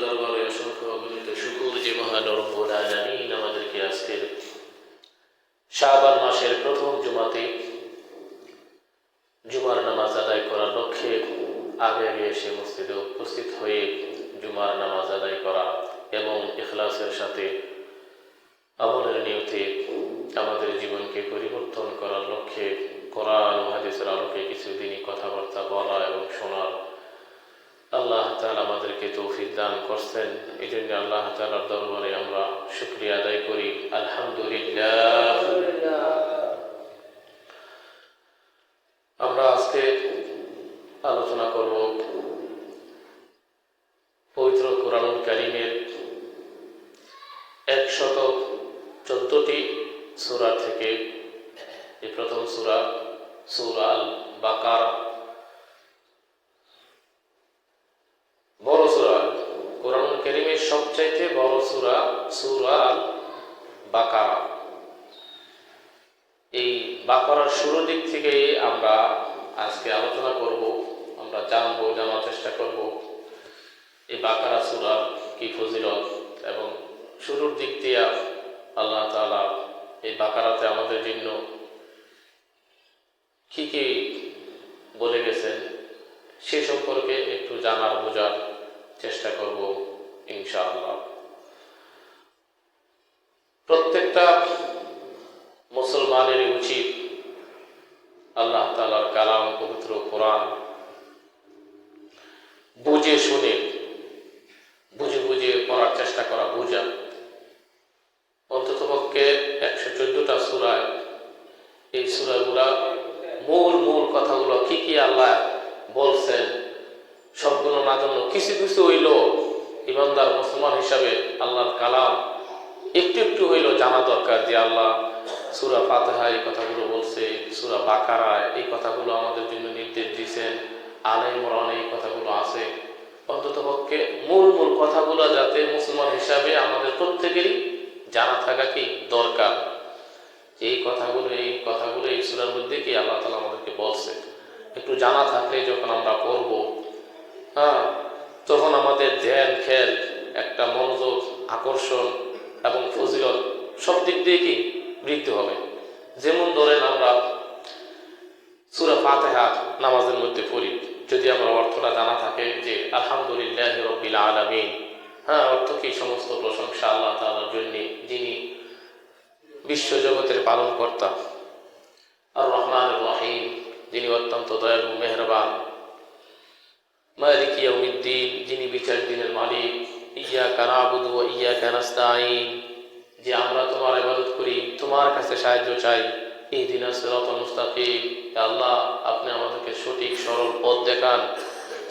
দরবারে অসংখ্য অগণিত শুকর যে মহান রব্বুল আলামিন আমাদেরকে আজকের শাবান মাসের প্রথম জুমাতে জুমার নামাজ আদায় করার লক্ষ্যে আগে আগে এসে মসজিদে উপস্থিত হয়ে জুমার নামাজ আদায় করা এবং ইখলাসের সাথে আমলের নিয়তে আমাদের জীবনকে পরিবর্তন করার লক্ষ্যে কোরআন ও হাদিসের আলোকে কিছুদিনই কথাবার্তা বলা এবং শোনার আল্লাহ তাআলা আমাদেরকে তৌফিক দান করছেন। এই জন্য আল্লাহ তাআলার দরবারে আমরা শুকরিয়া আদায় করি, আলহামদুলিল্লাহ। আমরা আজকে আলোচনা করব পবিত্র কোরআনুল কারীমের 114টি সূরা থেকে এই প্রথম সূরা সূরা আল বাকারা, বড় সূরা, কোরআনুল কারীমের সবচাইতে বড় সূরা সূরা আল বাকারা। এই বাকারার শুরুর দিক থেকে আমরা আজকে আলোচনা করব, আমরা জানবো, জানার চেষ্টা করব এই বাকারা সূরা কি ফজিলত এবং শুরুর দিক দিয়ে আল্লাহ তাআলা এই বাকারাতে আমাদের জন্য কি কি বলে গেছেন সে সম্পর্কে একটু জানার বোঝার চেষ্টা করব ইনশাআল্লাহ। প্রত্যেকটা মুসলমানের উচিত আল্লাহ তাআলার কালাম পবিত্র কোরআন বুঝে শুনে বুঝে বুঝে পড়ার চেষ্টা করা, বোঝা। অন্ততপক্ষে 114টা সূরায় এই সূরাগুলা মূল কথাগুলো কি কি আল্লাহ বলছেন সবগুলো না জন্য কিছু কিছু হইল ইমানদার মুসলমান হিসাবে আল্লাহর কালাম একটু একটু হইল জানা দরকার যে আল্লাহ সূরা ফাতিহা এই কথাগুলো বলছে, সূরা বাকারা এই কথাগুলো আমাদের জন্য নির্দেশ দিয়েছেন, আলে ইমরান এই কথাগুলো আছে। অন্ততপক্ষে মূল কথাগুলো যাতে মুসলমান হিসাবে আমাদের প্রত্যেকেরই জানা থাকা কি দরকার। এই কথাগুলো এই সূরার মধ্যে কি আল্লাহ তাআলা আমাদেরকে বলছে, একটু জানা থাকলে যখন আমরা পড়ব, তখন আমাদের ধ্যান খেয়াল একটা মনোযোগ, আকর্ষণ এবং ফজিলত সব দিক দিয়ে কি বৃদ্ধি হবে। যেমন ধরেন আমরা সূরা ফাতিহা নামাজের মধ্যে পড়ি, যদি আমার অর্থটা জানা থাকে যে আলহামদুলিল্লাহি রাব্বিল আলামিন, অর্থ কি সমস্ত প্রশংসা আল্লাহ তাআলার জন্য যিনি বিশ্বজগতের পালন কর্তা, আর রহমানুর রহিম যিনি অত্যন্ত দয়ালু মেহেরবান, মালিক ইয়াউমিদ্দিন যিনি বিচার দিনের মালিক, ইয়্যাকা না'বুদু ওয়া ইয়্যাকা নাস্তাঈন যে আমরা তোমার ইবাদত করি, তোমার কাছে সাহায্য চাই, ইহদিনাস সিরাতাল মুস্তাকিম আল্লাহ আপনি আমাদেরকে সঠিক সরল পথ দেখান,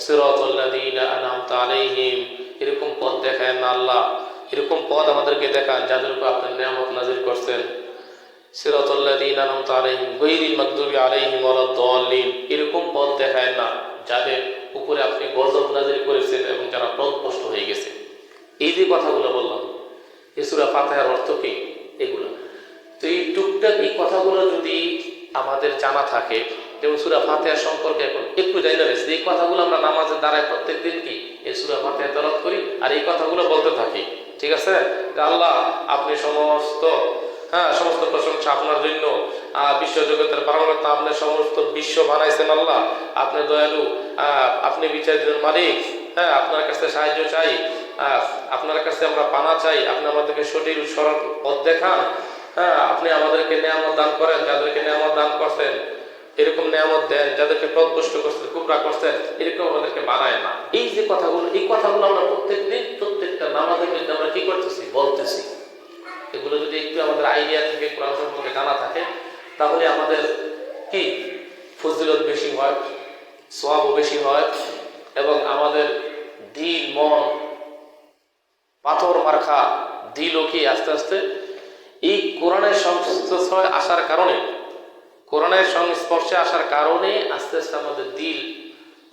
সিরাতাল লাযীনা আন'আমতা আলাইহিম এরকম পথ দেখান না আল্লাহ, এরকম পথ আমাদেরকে দেখান যাদের উপর আপনি নিয়ামত নাযিল করছেন, সিরাতাল লাযীনা আন'আমতা আলাইহিম গায়রিল মাগদুবি আলাইহিম ওয়ালাদ-দাল্লিন এরকম পথ দেখায় না যাদের উপরে আপনি গজব নাযিল করেছেন এবং যারা পথভ্রষ্ট হয়ে গেছে। এই যে কথাগুলো বললাম এই সূরা ফাতিহার অর্থ কি এগুলো, তো এই টুকটাক এই কথাগুলো যদি আমাদের জানা থাকে, যেমন সূরা ফাতিহা সম্পর্কে এখন একটু জানা রয়েছে, এই কথাগুলো আমরা নামাজের দ্বারায় প্রত্যেকদিন কি এই সূরা ফাতিহা তেলাওয়াত করি আর এই কথাগুলো বলতে থাকি, ঠিক আছে? আল্লাহ আপনি সমস্ত প্রশংসা আপনার জন্য, বিশ্বজগতের পালনকর্তা, আপনি সমস্ত বিশ্ব বানাইছেন আল্লাহ, আপনি দয়ালু, আপনি বিচারের মালিক, আপনার কাছে সাহায্য চাই, আপনার কাছে আমরা পানা চাই, আপনি আমাদেরকে সঠিক সরল পথ দেখান, আপনি আমাদেরকে নিয়ামত দান করেন যাদেরকে নিয়ামত দান করছেন, এরকম নিয়ামত দেন যাদেরকে পথভ্রষ্ট করছেন, কুবরা করছেন, এরকম আমাদেরকে বানায় না। এই যে কথাগুলো এই কথাগুলো আমরা প্রত্যেকদিন প্রত্যেকটা নামাজের মধ্যে আমরা কি করতেছি বলতেছি। এগুলো যদি একটু আমাদের আইডিয়া থেকে কোরআন সম্পর্কে জানা থাকে তাহলে আমাদের কি ফজিলত বেশি হয়, সওয়াবও বেশি হয় এবং আমাদের দিল মন পাথর মার্কা দিলও কি আস্তে আস্তে এই কোরআনের সংস্পর্শে আসার কারণে, কোরআনের সংস্পর্শে আসার কারণে আস্তে আস্তে আমাদের দিল,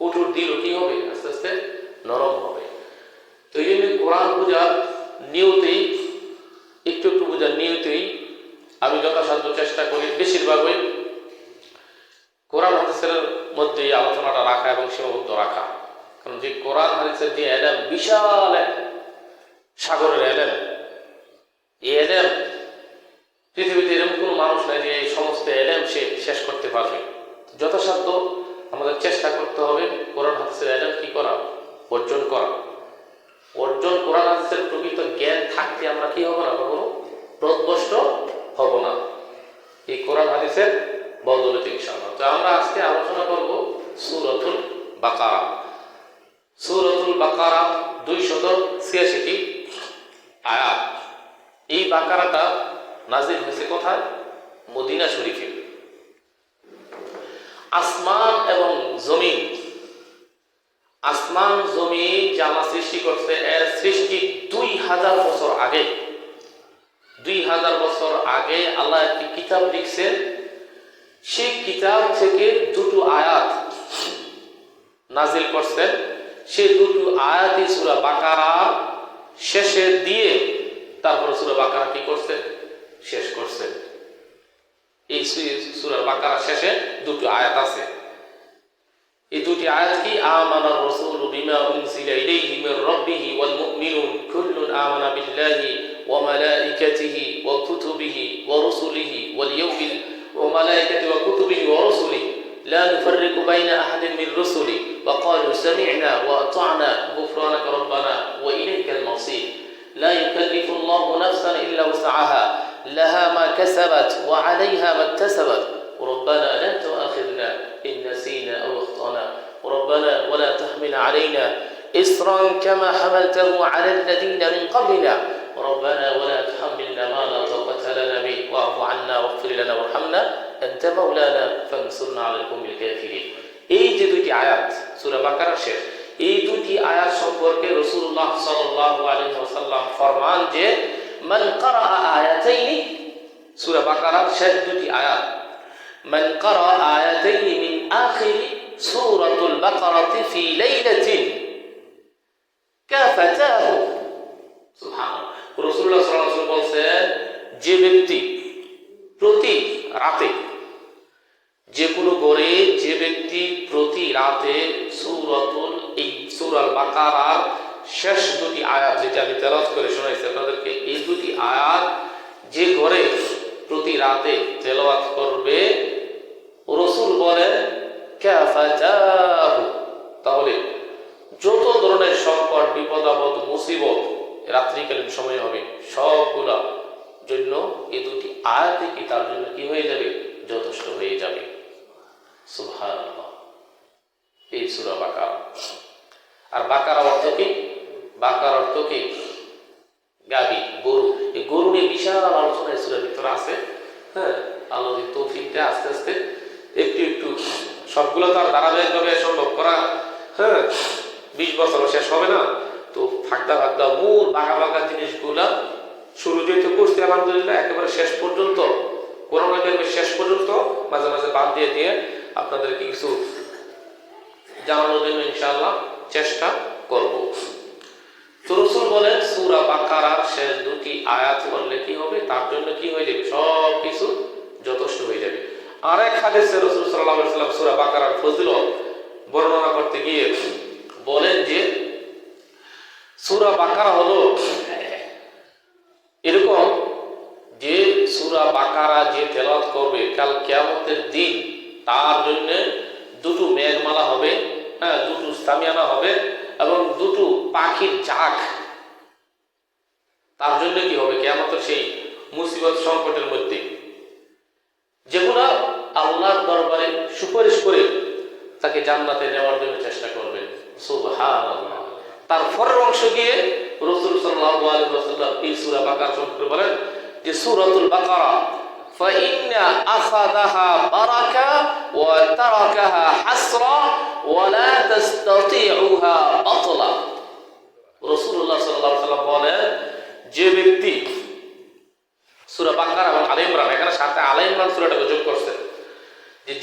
কঠোর দিলও কি হবে আস্তে আস্তে নরম হবে। তো এই জন্য কোরআন বোঝার নিয়তেই একটু বোঝার নিয়তেই আমি যথাসাধ্য চেষ্টা করি বেশিরভাগই কোরআন হাদিসের মধ্যে আলোচনাটা রাখা এবং সীমাবদ্ধ রাখা। কারণ যে কোরআন হাদিসের যে এলম বিশাল এক সাগরের এলেম। এই এলেম পৃথিবীতে এরকম কোনো মানুষ নাই যে এই সমস্ত এলেম সে শেষ করতে পারবে। যথাসাধ্য আমাদের চেষ্টা করতে হবে কোরআন হাদিসের এলেম কি করা, অর্জন করা। অর্জন কোরআন হাদিসের প্রকৃত জ্ঞান থাকতে আমরা কি হব না, কখনো পথভ্রষ্ট হব না এই কোরআন হাদিসের বদৌলতে ইনশাআল্লাহ। তো আমরা আজকে আলোচনা করব সূরাতুল বাকারা। সূরাতুল বাকারা 286টি আয়াত। এই বাকারাটা নাজিল হয়েছে কোথায়? মদিনা শরীফে। আসমান এবং জমিন, আসমান জমিন যা আল্লাহ সৃষ্টি করছে এর সৃষ্টি 2000 বছর আগে। 2000 বছর আগে আল্লাহ একটি কিতাব লিখছেন। সেই কিতাব থেকে দুটো আয়াত নাজিল করছেন। সেই দুটো আয়াতই সূরা বাকারা শেষে দিয়ে তারপরে সূরা বাকারা কি করছেন, শেষ করছেন। এই সূরা বাকারা শেষে দুটো আয়াত আছে। এই দুটি আয়াত কি? আমানার রাসূলু বিমা উনজিলা ইলাইহি মির রাব্বিহি ওয়াল মুমিনুন কুল্লুন আমানা বিল্লাহি ওয়া মালাইকাতিহি ওয়া কুতুবিহি ওয়া রুসুলিহি ওয়াল ইয়াউমিল ওয়া মালাইকাতিহি ওয়া কুতুবিহি ওয়া রুসুলিহি লা নুফাররিকু বাইনা আহাদিন মির রুসুলি ওয়া ক্বালু সামি'না ওয়া আতা'না গুফরানাকা রাব্বানা ওয়া ইলাইকাল মাসির লা ইউকাল্লিফুল্লাহু নাফসান ইল্লা উস'আহা লাহা মা কাসাবাত ওয়া 'আলাইহা মা ইকতাসাবাত ربنا لا تؤاخذنا إن نسينا أو أخطأنا ربنا ولا تحمل علينا إصرا كما حملته على الذين من قبلنا ربنا ولا تحملنا ما لا طاقة لنا به واعف عنا واغفر لنا وارحمنا أنت مولانا فانصرنا على القوم الكافرين। এই যে দুটি আয়াত সূরা বাকারার শেষ, এই দুটি আয়াত সম্পর্কে রাসূলুল্লাহ সাল্লাল্লাহু আলাইহি ওয়াসাল্লাম ফরমান যে মান ক্বারা আয়াতাইনি, সূরা বাকারার শেষ দুটি আয়াত, من قرأ آيتين من آخر سورة البقرة في ليلة كافتاه سبحان الله। রাসূলুল্লাহ সাল্লাল্লাহু আলাইহি ওয়াসাল্লাম বলেন, যে ব্যক্তি প্রতি রাতে, যে কোনো ঘরে যে ব্যক্তি প্রতি রাতে সূরাতুল বাকারার শেষ দুটি আয়াত, যেটা আমি তেলাওয়াত করে শোনাইছি আপনাদেরকে, এই দুটি আয়াত যে ঘরে প্রতি রাতে তেলাওয়াত করবে, রাসূল বলেন কাফাতাহু, তাহলে যত ধরনের সংকট, বিপদ আপদ, মুসিবত রাত্রিকালীন সময় হবে সবগুলা জন্য এই দুটি আয়াতই কি তার জন্য কি হয়ে যাবে, যথেষ্ট হয়ে যাবে। সুবহানাল্লাহ। এই সূরা বাকারা। আর বাকারা অর্থ কি? বাকার অর্থ কি? গাবি, গরু। এই গরু নিয়ে বিশাল আলোচনা এই সূরার ভিতরে আছে। হ্যাঁ, আল্লাহর তৌফিকটা আস্তে আস্তে একটু একটু, সবগুলো তো আর ধারাবাহিকভাবে সম্ভব করা 20 বছরও শেষ হবে না। তো ফাঁকদা ফাঁকদা মূল বাঁকা বাঁকা জিনিসগুলা শুরু যেহেতু করছি আলহামদুলিল্লাহ, একেবারে শেষ পর্যন্ত কোরআন কারিমের শেষ পর্যন্ত মাঝে মাঝে বাদ দিয়ে দিয়ে আপনাদেরকে কিছু জানানোর জন্য ইনশাআল্লাহ চেষ্টা করব। তো রাসূল বলেন সূরা বাকারার শেষ দুটি আয়াত পড়লে কি হবে, তার জন্য কি হয়ে যাবে, সব কিছু যথেষ্ট হয়ে যাবে। আরেক হাদিসে রাসূল সাল্লাল্লাহু আলাইহি ওয়াসাল্লাম সূরা বাকারার ফজিলত বর্ণনা করতে গিয়ে বলেন যে সূরা বাকারা হলো এরকম যে সূরা বাকারা যে তেলাওয়াত করবে কাল কিয়ামতের দিন তার জন্য দুটো মেঘমালা হবে, দুটো সামিয়ানা হবে এবং দুটো পাখির ঝাঁক তার জন্য কি হবে, কিয়ামতের সেই মুসিবত সংকটের মধ্যে, যেগুলো আল্লাহর দরবারে সুপারিশ করে তাকে জান্নাতে নেওয়ার জন্য চেষ্টা করবেন। সুবহানাল্লাহ। তার পরের অংশ গিয়ে রাসূল সাল্লাল্লাহু আলাইহি ওয়াসাল্লাম এই সূরা বাকারা সম্পর্কে বলেন যে সূরাতুল বাকারা ফাইন্না আখাযাহা বারাকা ওয়া তারাকাহা হাসরা ওয়া লা তাসতাতিউহা বাতলা। রাসূলুল্লাহ সাল্লাল্লাহু আলাইহি ওয়াসাল্লাম বলেন, যে ব্যক্তি সূরা বাকারা এবং আলে ইমরান, এখানে সাথে আলে ইমরান সূরাটাকে যোগ করছেন,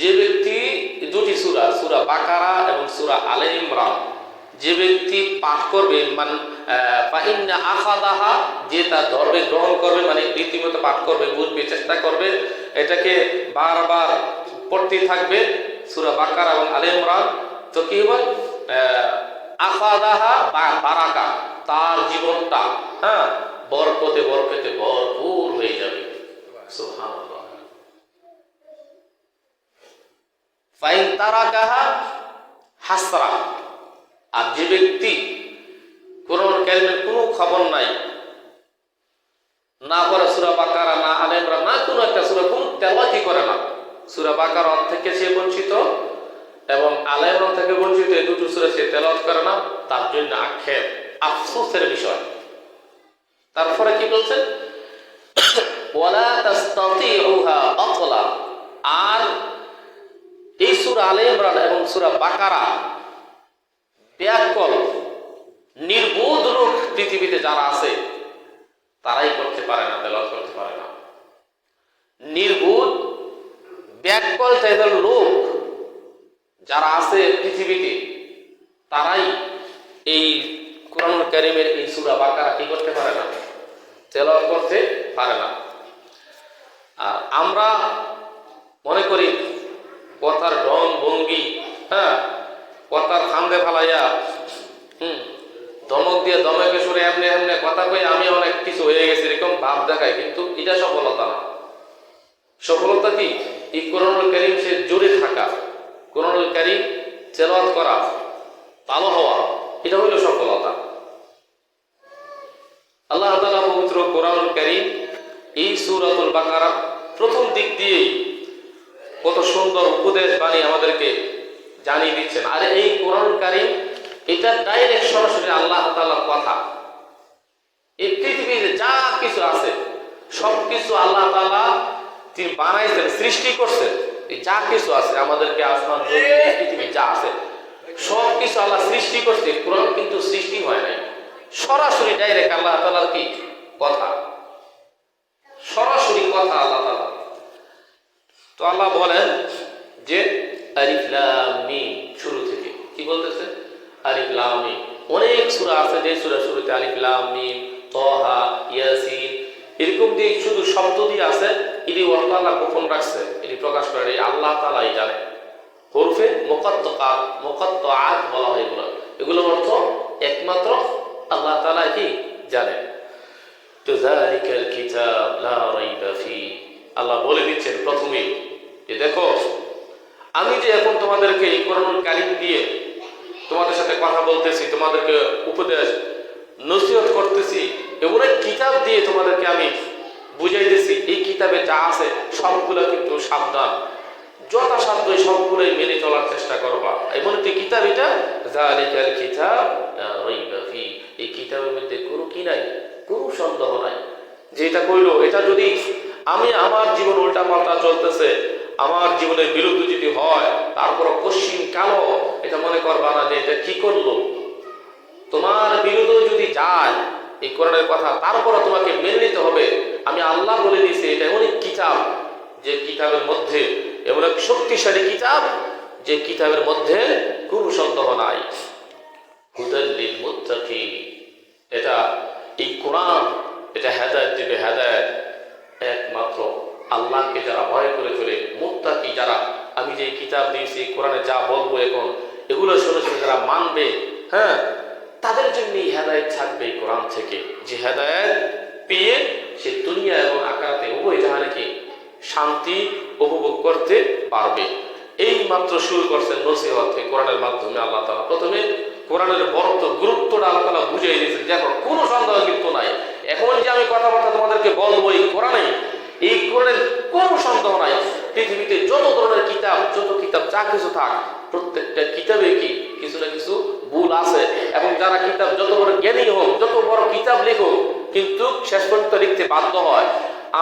যে ব্যক্তি দুটি সূরা, সূরা বাকারা এবং সূরা আলে ইমরান যে ব্যক্তি পাঠ করবে, মানে ফাইন্না আখাযাহা, যে তার ধর্মে গ্রহণ করবে, মানে রীতিমতো পাঠ করবে, বুঝবে, চেষ্টা করবে, এটাকে বারবার পড়তে থাকবে সূরা বাকারা এবং আলে ইমরান, তো কি হবে, আখাযাহা বারাকা, তার জীবনটা বরকতে বরকতে ভরপুর হয়ে যাবে। সুবহানাল্লাহ। ফাইন তারাকাহা হাসরা, আর যে ব্যক্তি কোরআন কারীমের কোনো খবর নাই, না পড়ে সূরা বাকারা, না আলে ইমরান, না কোনো একটা সূরা, কোন তেলাওয়াতই করে না, সূরা বাকারা থেকে সে বঞ্চিত এবং আলে ইমরান থেকে বঞ্চিত, এই দুটো সূরা সে তেলাওয়াত করে না, তার জন্য আক্ষেপ, আফসোসের বিষয়। তারপরে কি বলছেন? ওয়ালা তাস্তাতিউহা আতলা, আর এই সূরা আলে ইমরান এবং সূরা বাকারা ব্যাকল নির্বোধ লোক পৃথিবীতে যারা আছে তারাই করতে পারে না, তেলাওয়াত করতে পারে না। নির্বোধ ব্যাকল টাইপের লোক যারা আছে পৃথিবীতে তারাই এই কোরআন কারীমের এই সূরা বাকারা কি করতে পারে না, তেলাওয়াত করতে পারে না। আর আমরা মনে করি কথার ঢং ভঙ্গি, কথার ফান্দে ফালাইয়া ধমক দিয়ে দমকে সুরে এমনি এমনি কথা কই আমি অনেক কিছু হয়ে গেছে এরকম ভাব দেখায়, কিন্তু এটা সফলতা না। সফলতা কি? এই কোরআনুল কারীম সে জুড়ে থাকা, কোরআনুল কারীম তেলাওয়াত করা, ভালো হওয়া, এটা হইল সফলতা। আল্লাহ তাআলা পবিত্র কোরআনুল কারীম এই সূরাতুল বাকারা প্রথম দিক দিয়েই কত সুন্দর উপদেশ বাণী আমাদেরকে জানিয়ে দিচ্ছেন। আর এই কোরআনুল কারীম এটা ডাইরেক্ট সরাসরি আল্লাহ তাআলার কথা। এই পৃথিবীতে যা কিছু আছে সবকিছু আল্লাহ তাআলা তিনি বানাইছেন, সৃষ্টি করছেন। এই যা কিছু আছে আমাদেরকে আসমান জমিন পৃথিবী যা আছে সবকিছু আল্লাহ সৃষ্টি করছে। কোরআন কিন্তু সৃষ্টি হয় নাই, সরাসরি ডাইরেক্ট আল্লাহ তাআলার কি কথা, সরাসরি কথা আল্লাহ তাআলা। তো আল্লাহ বলেন যে আলিফ লাম মিম, শুরু থেকে কি বলতেছে? আলিফ লাম মিম। অনেক সূরা আছে যে সূরা শুরুতে আলিফ লাম মিম, তাহা, ইয়াসিন এরকম দিয়ে শুধু শব্দ দিয়ে আছে, এটি অর্থ আল্লাহ গোপন রাখছে, এটি প্রকাশ করে আল্লাহ তাআলাই জানে। হরফে মুকাত্তাআত, মুকাত্তাআত বলা হয় এগুলো, এগুলোর অর্থ একমাত্র আল্লাহ তাআলা কি জানেন। তো যালিকাল কিতাব লা রাইবা ফি, আল্লাহ বলে দিচ্ছেন প্রথমেই যে দেখো আমি যে এখন তোমাদেরকে এই কোরআনুল কারীম দিয়ে তোমাদের সাথে কথা বলতেছি, তোমাদেরকে উপদেশ নসিহত করতেছি, এমন এক কিতাব দিয়ে তোমাদেরকে আমি বুঝাইতেছি, এই কিতাবে যা আছে সবগুলো কিন্তু সাবধান, যথাসাধ্য সবগুলোই মেনে চলার চেষ্টা করবা। এমন একটি কিতাব এটা, যালিকাল কিতাব লা রাইবা ফি, এই কিতাবের মধ্যে কোনো কি নাই, কোনো সন্দেহ নাই। যেটা কইলো এটা যদি আমি আমার জীবন উল্টা পাল্টা চলতেছে, আমার জীবনের বিরুদ্ধে যদি হয়, তারপর কশিন কালো এটা মনে করবা না যে এটা কি করলো। তোমার বিরুদ্ধে যদি যায় এই কোরআনের কথা, তারপর তোমাকে মেনে নিতে হবে। আমি আল্লাহ বলে দিয়েছি এটা এমন এক কিতাব, যে কিতাবের মধ্যে এমন এক শক্তিশালী কিতাব, যে কিতাবের মধ্যে কোনো সন্দেহ নাই। হুদাল লিল মুত্তাকিন, এটা এই কোরআন এটা হেদায়েত দিবে, হেদায়েত একমাত্র আল্লাহকে যারা ভয় করে চলে, মুত্তাকি যারা, আমি যে কিতাব দিয়েছি কোরআনে যা বলবো এখন এগুলো শুনে শুনে যারা মানবে, তাদের জন্য হেদায়েত থাকবে এই কোরআন থেকে, যে হেদায়েত পেয়ে সে দুনিয়া এবং আখিরাতে উভয় জাহানে কি শান্তি উপভোগ করতে পারবে। এই মাত্র শুরু করছেন নসিহত কোরআনের মাধ্যমে। আল্লাহ তাআলা প্রথমে কোরআনের বড়ত্ব গুরুত্বটা আল্লাহ তাআলা বুঝিয়ে দিয়েছেন। দেখো কোনো সন্দেহ কিন্তু নাই, এখন যে আমি কথাবার্তা তোমাদেরকে বলবো এই কোরআনে, এই কোরআনের কোনো সন্দেহ নাই। পৃথিবীতে যত ধরনের কিতাব, যত কিতাব যা কিছু থাক, প্রত্যেকটা কিতাবে কি কিছু না কিছু ভুল আছে, এবং যারা কিতাব যত বড় জ্ঞানী হোক, যত বড় কিতাব লেখুক, কিন্তু শেষ পর্যন্ত লিখতে বাধ্য হয়।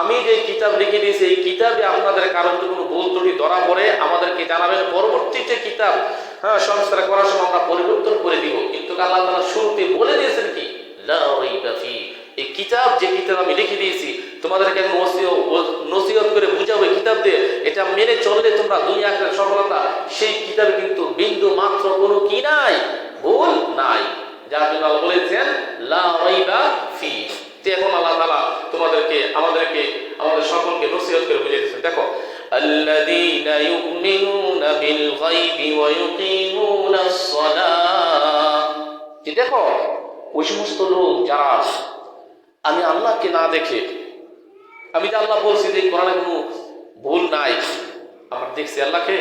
আমি যে কিতাব লিখে দিয়েছি এই কিতাবে আপনাদের কারণ যদি কোনো ভুল ত্রুটি ধরা পড়ে আমাদেরকে জানাবেন, পরবর্তীতে কিতাব সংস্কার করার সময় আমরা পরিবর্তন করে দিব। কিন্তু আল্লাহ তাআলা শুরুতে বলে দিয়েছেন কি, লা রাইবা ফি, এই কিতাব যে কিতাব আমি লিখে দিয়েছি তোমাদেরকে আমি নসিহত করে বুঝাবো কিতাব দিয়ে, এটা মেনে চললে তোমরা দুনিয়া আখিরাতে সফলতা, সেই কিতাবে কিন্তু বিন্দু মাত্র কোনো কি নাই, ভুল নাই। যার জন্য আল্লাহ বলেছেন লা রাইবা ফি। এখন আল্লাহ তাআলা তোমাদেরকে আমাদের সকলকে নসিহত করে বুঝিয়ে দিয়েছেন। দেখো আল্লাযীনা ইউমিনুনা বিল গায়বি ওয়া ইউকিমুনাস সালাহ, দেখো ওই সমস্ত লোক যারা আমি আল্লাহকে না দেখে, আমি যে আল্লাহ বলছি যে কোরআনে কোনো ভুল নাই, আমরা দেখছি আল্লাহকে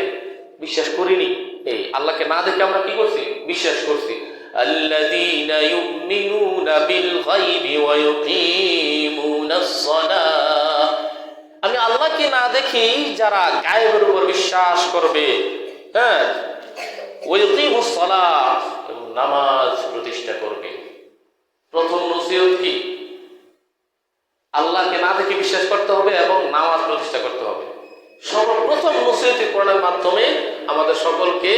বিশ্বাস করিনি, এই আল্লাহকে না দেখে আমরা কি করছি? বিশ্বাস করছি। আল্লাযীনা ইউমিনুনা বিল গায়বি ওয়া ইউকিমুনাস সালাহ, আমি আল্লাহকে না দেখি যারা গায়েবের উপর বিশ্বাস করবে, হ্যাঁ, ওয়া ইউকিমুস সালাহ, এবং নামাজ প্রতিষ্ঠা করবে। প্রথম নসিহত কি? আল্লাহকে না দেখে বিশ্বাস করতে হবে এবং নামাজ প্রতিষ্ঠা করতে হবে। সর্বপ্রথম নসিহত কোরআনের মাধ্যমে আমাদের সকলকে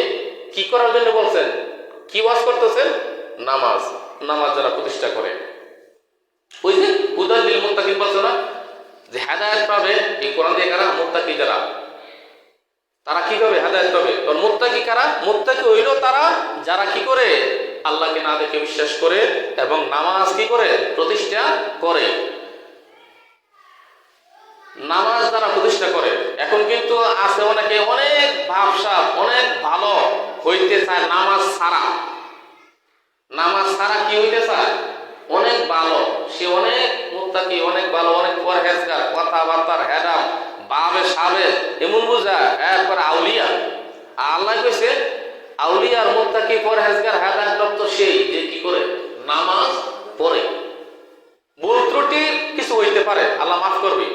কি করার জন্য বলছেন? কি ওয়াজ করতেছেন? নামাজ। নামাজ যারা প্রতিষ্ঠা করে, ওই যে হুদাল লিল মুত্তাকিন বলছে না, যে হেদায়েত পাবে এই কোরআন দিয়ে কারা? মুত্তাকি যারা, তারা কি পাবে? হেদায়েত পাবে। কারণ মুত্তাকি কারা? মুত্তাকি হইল তারা যারা কি করে? আল্লাহকে না দেখে বিশ্বাস করে এবং নামাজ কি করে? প্রতিষ্ঠা করে। নামাজ যারা প্রতিষ্ঠা করে, এখন কিন্তু আছে অনেকে অনেক ভাবসাব, অনেক ভালো হইতে চায় নামাজ ছাড়া। নামাজ ছাড়া কি হইতে চায়? অনেক ভালো, সে অনেক মুত্তাকি, অনেক ভালো, অনেক পরহেজগার, কথাবার্তার হেডাম বাবে সাবে এমন বুঝায় এরপর আউলিয়া। আল্লাহ কইছে আউলিয়ার মুত্তাকি পরহেজগার হেদায়েত প্রাপ্ত সেই যে কি করে? নামাজ পড়ে। ভুল ত্রুটি কিছু হইতে পারে, আল্লাহ মাফ করবে,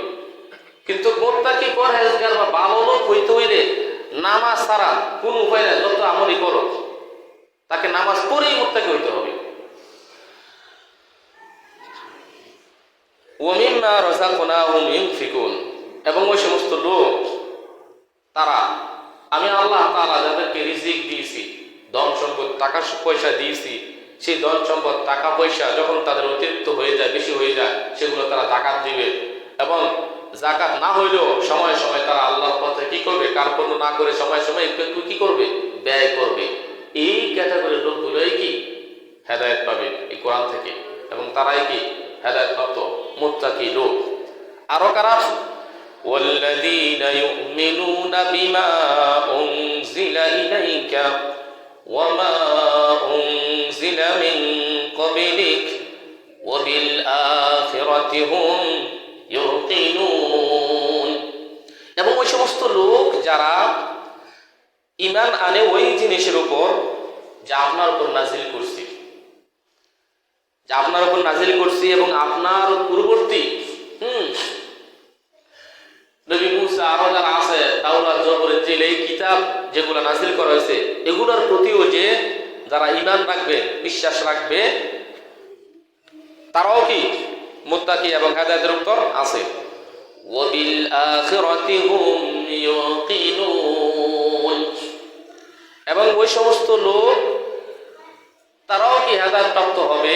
কিন্তু মুত্তাকি পরহেজগার বা ভালো লোক হইতে হইলে নামাজ ছাড়া কোন উপায় নাই। যত আমলই করো, তাকে নামাজ পড়েই মুত্তাকি হইতে হবে। ওয়া মিম্মা রাযাকনাহুম ইউনফিকুন, এবং ওই সমস্ত লোক তারা, আমি আল্লাহ তাআলা যাদেরকে রিজিক দিয়েছি, ধন সম্পদ, টাকা পয়সা দিয়েছি, সেই ধন সম্পদ, টাকা পয়সা যখন তাদের অতিরিক্ত হয়ে যায়, বেশি হয়ে যায়, সেগুলো তারা যাকাত দিবে। এবং যাকাত না হইলেও সময় সময় তারা আল্লাহর পথে কি করবে? কার্পণ্য না করে সময় সময় একটু একটু কি করবে? ব্যয় করবে। এই ক্যাটাগরির লোকগুলোই কি হেদায়েত পাবে এই কোরআন থেকে, এবং তারাই কি হেদায়েত প্রাপ্ত মুত্তাকি লোক। আরো কারা? ওয়াল্লাযীনা ইউমিনুনা বিমা উনজিলা ইলাইকা ওয়া মা উনজিলা মিন ক্বাবলিক ওয়া বিল আখিরাতি হুম ইউকিনুন, এবং ওই সমস্ত লোক যারা ঈমান আনে ওই জিনিসের উপর যা আপনার উপর নাজিল করছি, যা আপনার উপর নাজিল করছি, এবং আপনার পূর্ববর্তী নবী মুসা আরো যারা আছে, তাওরাত, জবর, ইনজিল, এই কিতাব যেগুলো নাজিল করা হয়েছে, এগুলোর প্রতিও যে যারা ঈমান রাখবে, বিশ্বাস রাখবে, তারাও কি মুত্তাকি এবং হেদায়েতের উপর আছে। ওয়া বিল আখিরাতি হুম ইউকিনুন, এবং ওই সমস্ত লোক তারাও কি হেদায়েত প্রাপ্ত হবে,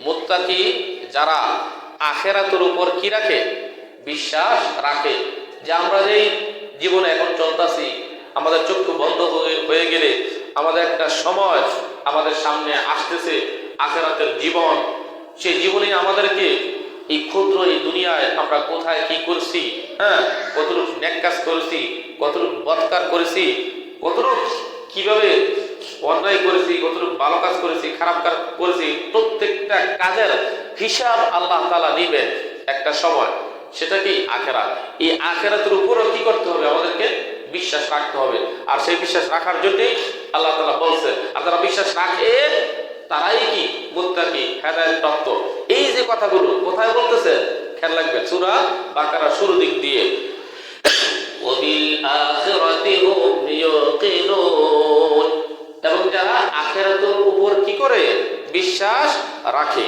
মুত্তাকি যারা আখিরাতের উপর কি রাখে? বিশ্বাস রাখে। যে আমরা যেই জীবনে এখন চলতেছি, আমাদের চক্ষু বন্ধ হয়ে গেলে আমাদের একটা সময় আমাদের সামনে আসতেছে, আখিরাতের জীবন। সেই জীবনে আমাদেরকে এই ক্ষুদ্র এই দুনিয়ায় আমরা কোথায় কি করছি, হ্যাঁ, কতটুকু নেক কাজ করেছি, কতটুকু বদকার করেছি, কতটুকু কিভাবে অন্যায় করেছি, কতটুকু ভালো কাজ করেছি, খারাপ কাজ করেছি, প্রত্যেকটা কাজের হিসাব আল্লাহ তাআলা নিবেন একটা সময়। সেটা কি? আখিরাত। এই আখিরাতের উপরও কি করতে হবে? আমাদেরকে বিশ্বাস রাখতে হবে। আর সেই বিশ্বাস রাখার জন্যই আল্লাহ তাআলা বলছেন, আর যারা বিশ্বাস রাখে তারাই কি মুত্তাকি, হেদায়েত প্রাপ্ত। এই যে কথাগুলো কোথায় বলতেছে? খেয়াল রাখবেন, সূরা বাকারার শুরু দিক দিয়ে, ওয়া বিল আখিরাতি হুম ইউকিনুন, এবং যারা আখিরাতের উপর কি করে? বিশ্বাস রাখে।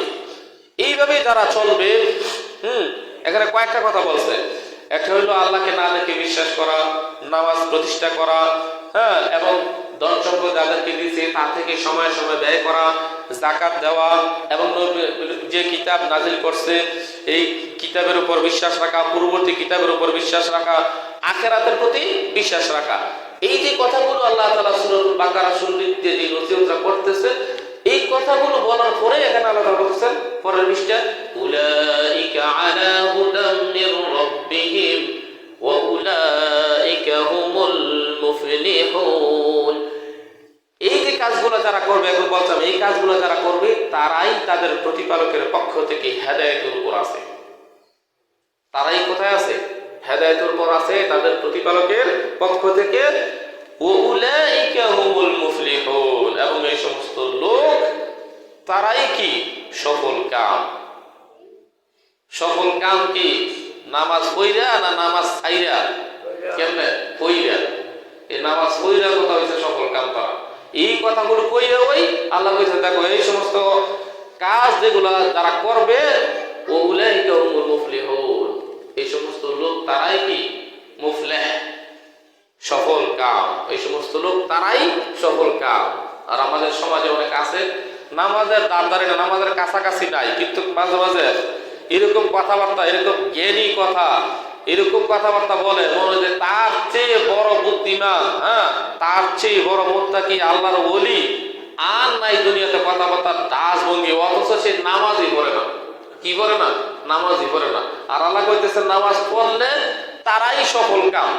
এইভাবে যারা চলবে, এখানে কয়েকটা কথা বলছে। একটা হইল আল্লাহকে না দেখে বিশ্বাস করা, নামাজ প্রতিষ্ঠা করা, হ্যাঁ, এবং ধন সম্পদ যাদেরকে দিচ্ছে তা থেকে সময় সময় ব্যয় করা, যাকাত দেওয়া, এবং যে কিতাব নাজিল করছে এই কিতাবের উপর বিশ্বাস রাখা, পূর্ববর্তী কিতাবের উপর বিশ্বাস রাখা, আখিরাতের প্রতি বিশ্বাস রাখা। এই যে কথাগুলো আল্লাহ তাআলা সূরাতুল বাকারা শুরুতে যে নসিহতটা করতেছে, এই কথাগুলো বলার পরে এখানে আল্লাহ তাআলা বলছেন পরের পৃষ্ঠা, উলাইকা আলা হুদাম মির রাব্বিহিম ওয়া উলাইকা হুমুল মুফলিহুন। এই যে কাজগুলো যারা করবে, এখন বলতাম এই কাজগুলো যারা করবে তারাই তাদের প্রতিপালকের পক্ষ থেকে হেদায়েতের উপর আছে। তারাই কোথায় আছে? হেদায়েতের উপর আছে তাদের প্রতিপালকের পক্ষ থেকে। উলাইকা হুমুল মুফলিহুন, এবং এই সমস্ত লোক তারাই কি সফল কাম। সফল কাম কি? নামাজ পইরা না নামাজ ছাইরা? কেমনে পইরা? এই নামাজ পইরা কথা হইছে সফল কাম করা। এই কথাগুলো কইরা ওই আল্লাহ কইছে দেখো এই সমস্ত কাজ যেগুলো যারা করবে উলাইকা হুমুল মুফলিহুন, এই সমস্ত লোক তারাই কি মুফলিহ, সফল কাম। এই সমস্ত লোক তারাই সফল কাম। আর আমাদের সমাজে অনেক আছে নামাজের দাঁড়াদারি না, নামাজের কাছাকাছি নাই, কিন্তু মাঝে মাঝে এরকম কথাবার্তা, এরকম জ্ঞানী কথা, এরকম কথাবার্তা বলে মনে হয় যে তার চেয়ে বড় বুদ্ধিমান, হ্যাঁ, তার চেয়ে বড় মুত্তাকি আল্লাহর ওলি আর নাই দুনিয়াতে। কথাবার্তার দাস ভঙ্গি, অথচ সে নামাজই পড়ে না। কি করে না? নামাজই পড়ে না। আর আল্লাহ কইতেছে নামাজ পড়লে তারাই সফল কাম।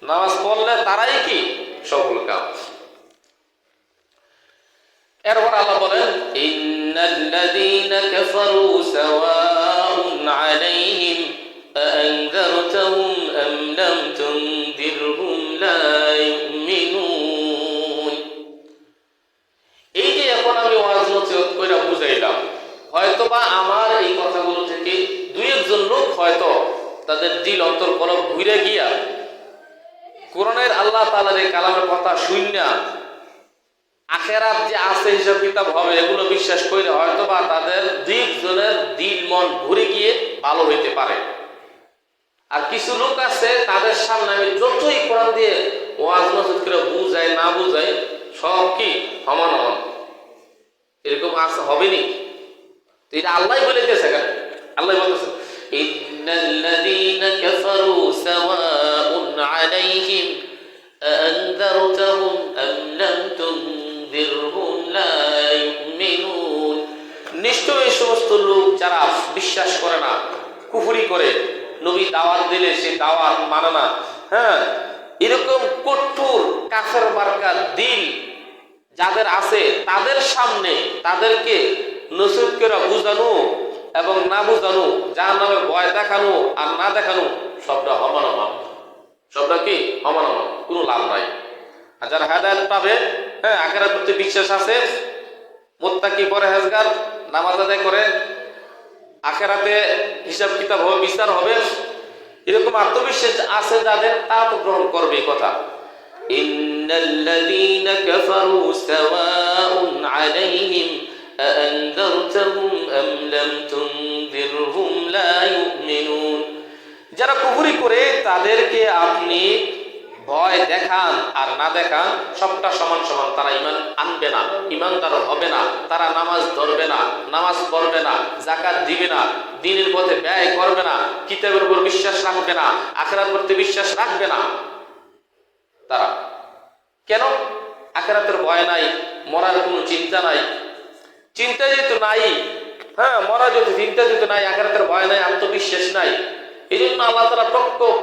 নামাজ পড়লে তারাই কি সফল কাম। এরপর আল্লাহ বলেন ইন্নাল্লাযীনা কাফারু সাওয়াউন আলাইহিম আ'আনযারতাহুম আম লাম তুনযিরহুম লা ইউমিনুন। এই যে এখন আমি ওয়াজ নসিহত কইরা বুঝাইলাম, হয়তোবা আমার এই কথাগুলো থেকে দুই একজন লোক হয়তো তাদের দিল অন্তর কলব ঘুরে গিয়া কোরআনের আল্লাহ তাআলার এই কালামের কথা শুইনা আখেরাত যে আছে হিসাব কিতাব হবে এগুলো বিশ্বাস করে হয়তোবা তাদের দুইজনের দিল মন ঘুরে গিয়ে ভালো হইতে পারে। আর কিছু লোক আছে তাদের সামনে আমি যতই কোরআন দিয়ে ওয়াজ নসিহত করে বুঝাই না বুঝাই সব কি সমান সমান, এরকম আছে হবে নি? তো এটা আল্লাহ বলে দিয়েছে। কেন আল্লাহ বলতেছেন ইন্নাল্লাযীনা কাফারু সাওয়াউন আলাইহিম আ'আনযারতাহুম আম লাম তুনযিরহুম লা ইউমিনুন। নিশ্চয়ই এই সমস্ত লোক যারা বিশ্বাস করে না, কুফরি করে, নবী দাওয়াত দিলে সে দাওয়াত মানে না, হ্যাঁ, এরকম কঠোর কাফের মার্কা দিল যাদের আছে তাদের সামনে তাদেরকে নসিহত করে বুঝানো এবং না বুঝানো, জাহান্নামের ভয় দেখানো আর না দেখানো সবটা সমান সমান। সবটা কি সমান সমান, কোনো লাভ নাই। আর যারা হেদায়েত পাবে, হ্যাঁ, আখিরাতের প্রতি বিশ্বাস আছে, মুত্তাকি পরহেজগার, নামাজ আদায় করে, আখিরাতে হিসাব কিতাব হবে, বিচার হবে, এরকম আত্মবিশ্বাস আছে যাদের, তারা তো গ্রহণ করবে এই কথা। ইন্নাল্লাযীনা কাফারু সাওয়াউন আলাইহিম আ'আনযারতাহুম আম লাম তুনযিরহুম লা ইউমিনুন। যারা কুফরি করে তাদেরকে আপনি ভয় দেখান আর না দেখান সবটা সমান সমান। তারা ঈমান আনবে না, ঈমানদার হবে না, তারা নামাজ ধরবে না, নামাজ পড়বে না, যাকাত দিবে না, দ্বীনের পথে ব্যয় করবে না, কিতাবের উপর বিশ্বাস রাখবে না, আখিরাতের প্রতি বিশ্বাস রাখবে না। তারা কেন? আখিরাতের ভয় নাই, মরার কোনো চিন্তা নাই। চিন্তা যেহেতু নাই, হ্যাঁ, মরা যেহেতু চিন্তা যেহেতু নাই, আখিরাতের ভয় নাই, আত্মবিশ্বাস নাই, এই জন্য আল্লাহ তাআলা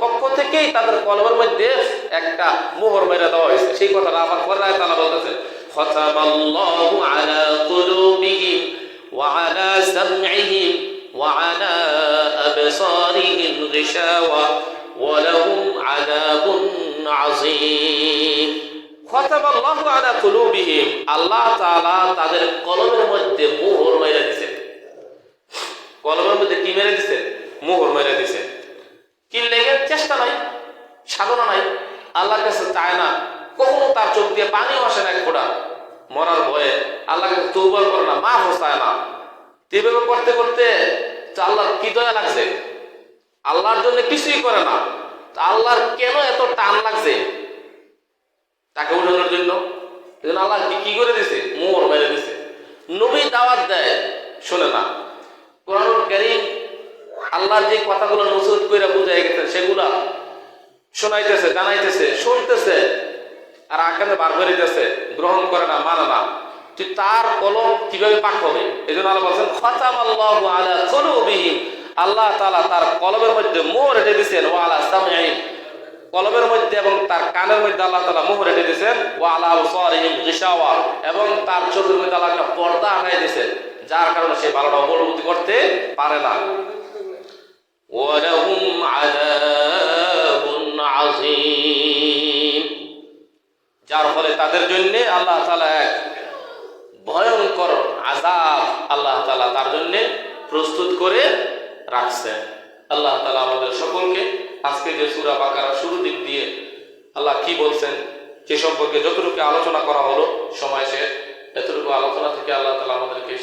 পক্ষ থেকেই তাদের কলবের মধ্যে একটা মোহর মেরে দেওয়া হয়েছে। সেই কথাটা আবার কোরআনে তাআলা বলতেছেন খাতামাল্লাহু আলা কুলুবিহিম ওয়া আলা সামঈহিম ওয়া আলা আবসারিহিম গিশাওয়া ওয়া লাহুম আযাবুন আযীম। খাতামাল্লাহু আলা কুলুবিহিম, আল্লাহ তাআলা তাদের কলবের মধ্যে মোহর মেরে দিয়েছেন। কলবের মধ্যে কি মেরে দিয়েছেন? মোহর মেরে দিয়েছেন। কি লেগে? চেষ্টা নাই, সাধনা নাই, আল্লাহর কাছে চায় না, কখনো তার চোখ দিয়ে পানিও আসে না এক ফোঁটা। মরার ভয়ে আল্লাহর কাছে তওবা করে না, মাফ চায় না। এভাবে করতে করতে আল্লাহর কি দয়া লাগছে, আল্লাহর জন্য কিছুই করে না। আল্লাহর কেন এত টান লাগছে তাকে উঠানোর জন্য? এজন্য আল্লাহ কি করে দিছে? মোহর মেরে দিছে। নবী দাওয়াত দেয়, শোনে না। কোরআনুল কারীম আল্লাহর যে কথাগুলো নসিহত কইরা বুঝাই গেছেন সেগুলা শোনাইতেছে, জানাইতেছে, শুনতেছে, আর আকানে বার করে দিতেছে, গ্রহণ করে না, মানে না। তুই তার কলব কিভাবে পাক হবে? এই জন্য আল্লাহ বলছেন খাতামাল্লাহু আলা কুলুবিহিম, আল্লাহ তাআলা তার কলবের মধ্যে মোহর এঁটে দিয়েছেন, ওয়া আলা সামঈহিম, কলবের মধ্যে এবং তার কানের মধ্যে আল্লাহ তাআলা মোহর এঁটে দিয়েছেন, ওয়া আলা আবসারিহিম গিশাওয়া, এবং তার চোখের মধ্যে আল্লাহ একটা পর্দা আনাই দিয়েছেন, যার কারণে সে ভালোটা উপলব্ধি করতে পারে না। ওয়ালাহুম আযাবুন আযীম, যার ফলে তাদের জন্য আল্লাহ তাআলা এক ভয়ঙ্কর আযাব আল্লাহ তাআলা তার জন্য প্রস্তুত করে রাখছেন। আল্লাহ তাআলা আমাদের সকলকে আজকে যে সূরা বাকারার শুরু দিক দিয়ে আল্লাহ কি বলছেন সে সম্পর্কে যতটুকু আলোচনা করা হলো সময় শেষ, এতটুকু আলোচনা থেকে আল্লাহ তাআলা আমাদেরকে